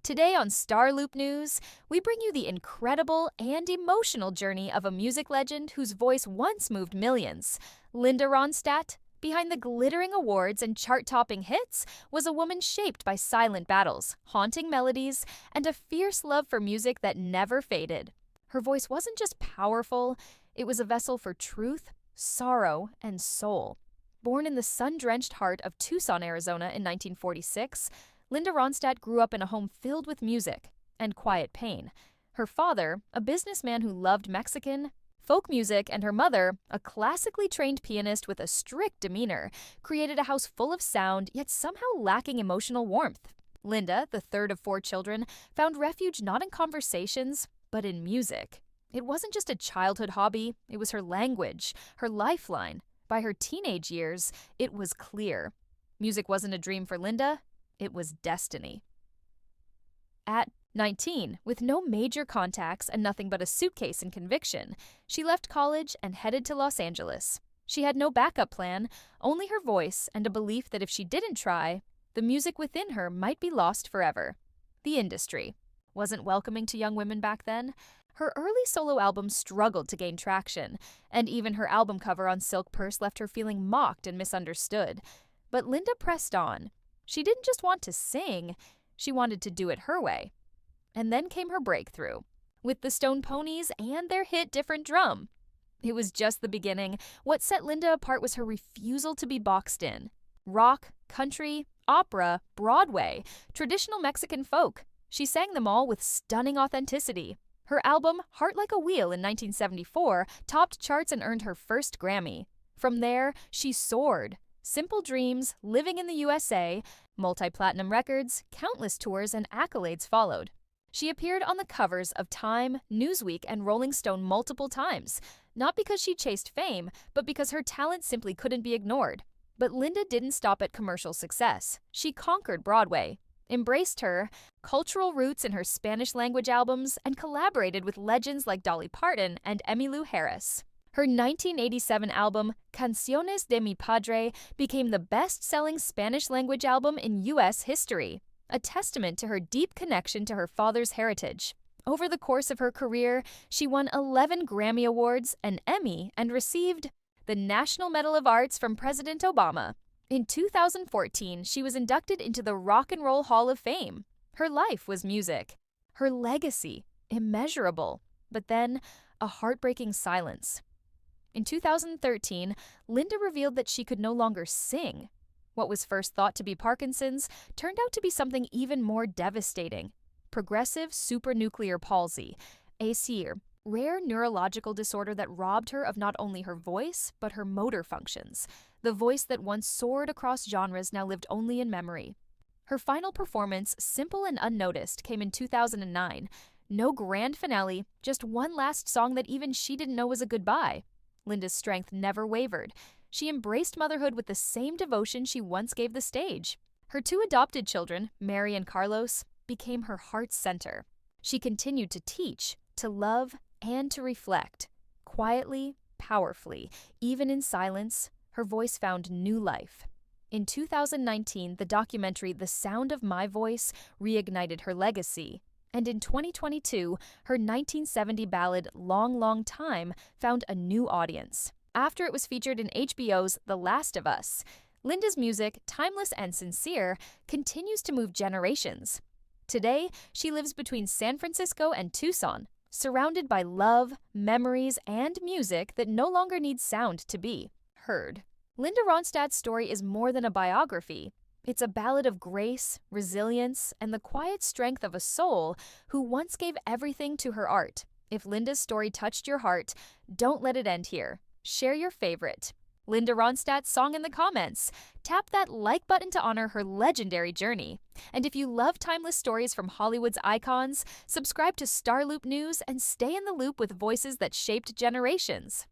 Today on StarLoop News, we bring you the incredible and emotional journey of a music legend whose voice once moved millions. Linda Ronstadt, behind the glittering awards and chart-topping hits, was a woman shaped by silent battles, haunting melodies, and a fierce love for music that never faded. Her voice wasn't just powerful, it was a vessel for truth, sorrow, and soul. Born in the sun-drenched heart of Tucson, Arizona in 1946, Linda Ronstadt grew up in a home filled with music and quiet pain. Her father, a businessman who loved Mexican folk music, and her mother, a classically trained pianist with a strict demeanor, created a house full of sound yet somehow lacking emotional warmth. Linda, the third of 4 children, found refuge not in conversations, but in music. It wasn't just a childhood hobby, it was her language, her lifeline. By her teenage years, it was clear. Music wasn't a dream for Linda, it was destiny. At 19, with no major contacts and nothing but a suitcase and conviction, she left college and headed to Los Angeles. She had no backup plan, only her voice and a belief that if she didn't try, the music within her might be lost forever. The industry wasn't welcoming to young women back then. Her early solo album struggled to gain traction, and even her album cover on Silk Purse left her feeling mocked and misunderstood. But Linda pressed on. She didn't just want to sing, she wanted to do it her way. And then came her breakthrough, with the Stone Ponies and their hit Different Drum. It was just the beginning. What set Linda apart was her refusal to be boxed in. Rock, country, opera, Broadway, traditional Mexican folk. She sang them all with stunning authenticity. Her album, Heart Like a Wheel in 1974, topped charts and earned her first Grammy. From there, she soared. Simple Dreams, Living in the USA, multi-platinum records, countless tours, and accolades followed. She appeared on the covers of Time, Newsweek, and Rolling Stone multiple times, not because she chased fame, but because her talent simply couldn't be ignored. But Linda didn't stop at commercial success. She conquered Broadway, embraced her cultural roots in her Spanish-language albums, and collaborated with legends like Dolly Parton and Emmylou Harris. Her 1987 album, Canciones de mi Padre, became the best-selling Spanish-language album in U.S. history, a testament to her deep connection to her father's heritage. Over the course of her career, she won 11 Grammy Awards, an Emmy, and received the National Medal of Arts from President Obama. In 2014, she was inducted into the Rock and Roll Hall of Fame. Her life was music. Her legacy, immeasurable. But then, a heartbreaking silence. In 2013, Linda revealed that she could no longer sing. What was first thought to be Parkinson's turned out to be something even more devastating: progressive supranuclear palsy, ASIR, rare neurological disorder that robbed her of not only her voice, but her motor functions. The voice that once soared across genres now lived only in memory. Her final performance, simple and unnoticed, came in 2009. No grand finale, just one last song that even she didn't know was a goodbye. Linda's strength never wavered. She embraced motherhood with the same devotion she once gave the stage. Her 2 adopted children, Mary and Carlos, became her heart's center. She continued to teach, to love, and to reflect. Quietly, powerfully, even in silence, her voice found new life. In 2019, the documentary The Sound of My Voice reignited her legacy. And in 2022, her 1970 ballad Long, Long Time found a new audience. After it was featured in HBO's The Last of Us, Linda's music, timeless and sincere, continues to move generations. Today, she lives between San Francisco and Tucson, surrounded by love, memories, and music that no longer needs sound to be heard. Linda Ronstadt's story is more than a biography. It's a ballad of grace, resilience, and the quiet strength of a soul who once gave everything to her art. If Linda's story touched your heart, don't let it end here. Share your favorite Linda Ronstadt's song in the comments. Tap that like button to honor her legendary journey. And if you love timeless stories from Hollywood's icons, subscribe to StarLoop News and stay in the loop with voices that shaped generations.